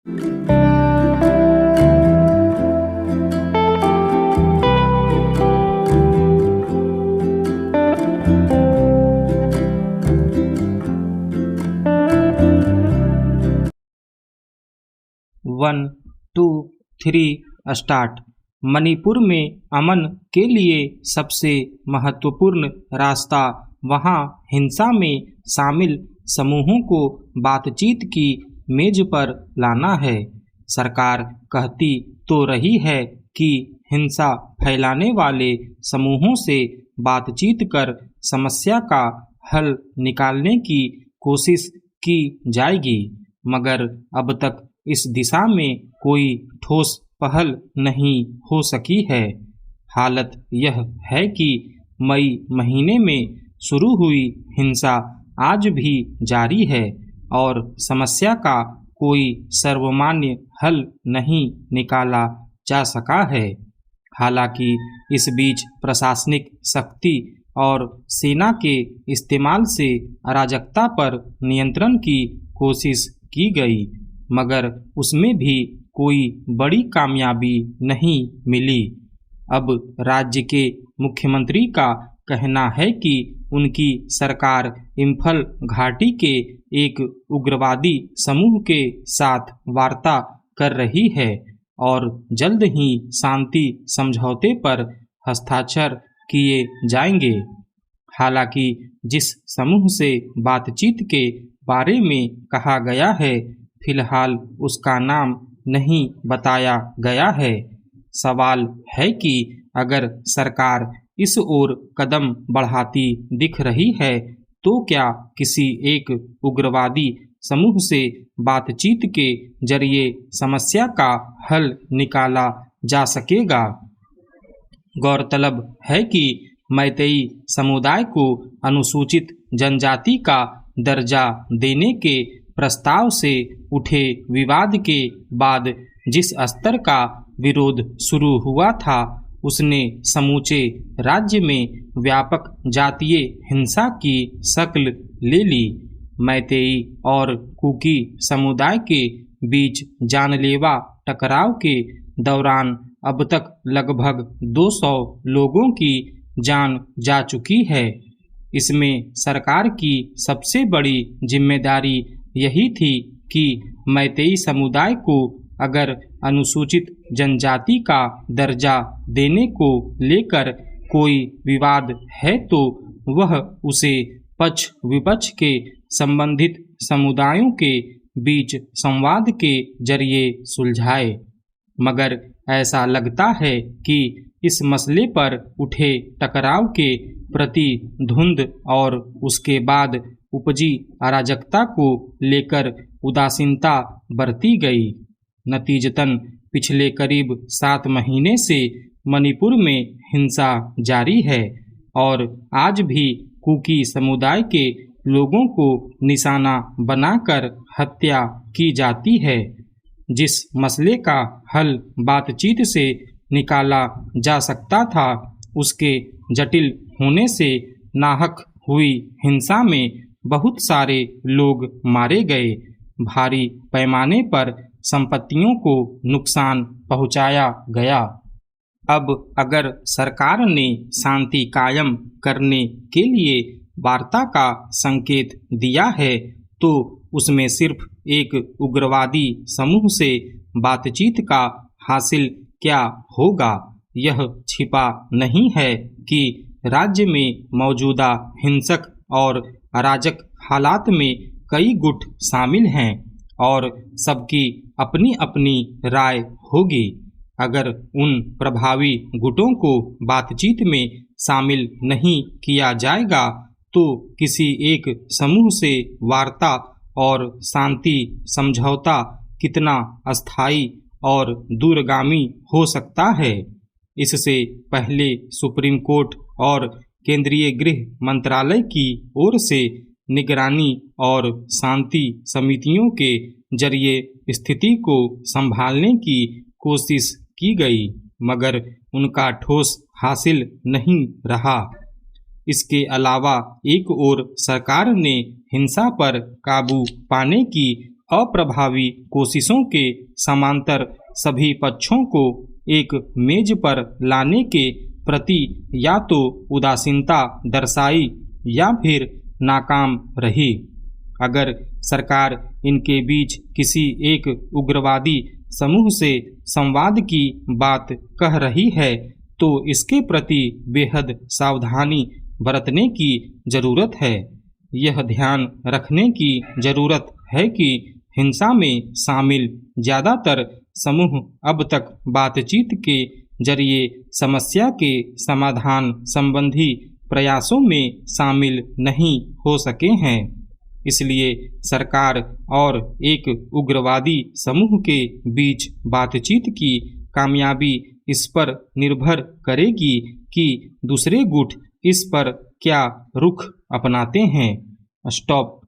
1, 2, 3 start. Manipur में अमन के लिए सबसे महत्वपूर्ण रास्ता वहां हिंसा में शामिल समूहों को बातचीत की मेज पर लाना है। सरकार कहती तो रही है कि हिंसा फैलाने वाले समूहों से बातचीत कर समस्या का हल निकालने की कोशिश की जाएगी, मगर अब तक इस दिशा में कोई ठोस पहल नहीं हो सकी है। हालत यह है कि मई महीने में शुरू हुई हिंसा आज भी जारी है और समस्या का कोई सर्वमान्य हल नहीं निकाला जा सका है। हालांकि इस बीच प्रशासनिक शक्ति और सेना के इस्तेमाल से अराजकता पर नियंत्रण की कोशिश की गई, मगर उसमें भी कोई बड़ी कामयाबी नहीं मिली। अब राज्य के मुख्यमंत्री का कहना है कि उनकी सरकार इम्फल घाटी के एक उग्रवादी समूह के साथ वार्ता कर रही है और जल्द ही शांति समझौते पर हस्ताक्षर किए जाएंगे। हालांकि जिस समूह से बातचीत के बारे में कहा गया है, फिलहाल उसका नाम नहीं बताया गया है। सवाल है कि अगर सरकार इस ओर कदम बढ़ाती दिख रही है तो क्या किसी एक उग्रवादी समूह से बातचीत के जरिए समस्या का हल निकाला जा सकेगा। गौरतलब है कि मैतेई समुदाय को अनुसूचित जनजाति का दर्जा देने के प्रस्ताव से उठे विवाद के बाद जिस स्तर का विरोध शुरू हुआ था, उसने समूचे राज्य में व्यापक जातीय हिंसा की शक्ल ले ली। मैतेई और कुकी समुदाय के बीच जानलेवा टकराव के दौरान अब तक लगभग 200 लोगों की जान जा चुकी है। इसमें सरकार की सबसे बड़ी जिम्मेदारी यही थी कि मैतेई समुदाय को अगर अनुसूचित जनजाति का दर्जा देने को लेकर कोई विवाद है तो वह उसे पक्ष विपक्ष के संबंधित समुदायों के बीच संवाद के जरिए सुलझाए। मगर ऐसा लगता है कि इस मसले पर उठे टकराव के प्रति धुंध और उसके बाद उपजी अराजकता को लेकर उदासीनता बरती गई। नतीजतन पिछले करीब 7 महीने से मणिपुर में हिंसा जारी है और आज भी कुकी समुदाय के लोगों को निशाना बनाकर हत्या की जाती है। जिस मसले का हल बातचीत से निकाला जा सकता था, उसके जटिल होने से नाहक हुई हिंसा में बहुत सारे लोग मारे गए, भारी पैमाने पर संपत्तियों को नुकसान पहुंचाया गया। अब अगर सरकार ने शांति कायम करने के लिए वार्ता का संकेत दिया है तो उसमें सिर्फ एक उग्रवादी समूह से बातचीत का हासिल क्या होगा, यह छिपा नहीं है कि राज्य में मौजूदा हिंसक और अराजक हालात में कई गुट शामिल हैं और सबकी अपनी अपनी राय होगी। अगर उन प्रभावी गुटों को बातचीत में शामिल नहीं किया जाएगा तो किसी एक समूह से वार्ता और शांति समझौता कितना अस्थायी और दूरगामी हो सकता है। इससे पहले सुप्रीम कोर्ट और केंद्रीय गृह मंत्रालय की ओर से निगरानी और शांति समितियों के जरिए स्थिति को संभालने की कोशिश की गई, मगर उनका ठोस हासिल नहीं रहा। इसके अलावा एक ओर सरकार ने हिंसा पर काबू पाने की अप्रभावी कोशिशों के समांतर सभी पक्षों को एक मेज पर लाने के प्रति या तो उदासीनता दर्शाई या फिर नाकाम रही। अगर सरकार इनके बीच किसी एक उग्रवादी समूह से संवाद की बात कह रही है तो इसके प्रति बेहद सावधानी बरतने की जरूरत है। यह ध्यान रखने की जरूरत है कि हिंसा में शामिल ज़्यादातर समूह अब तक बातचीत के जरिए समस्या के समाधान संबंधी प्रयासों में शामिल नहीं हो सके हैं। इसलिए सरकार और एक उग्रवादी समूह के बीच बातचीत की कामयाबी इस पर निर्भर करेगी कि दूसरे गुट इस पर क्या रुख अपनाते हैं। स्टॉप।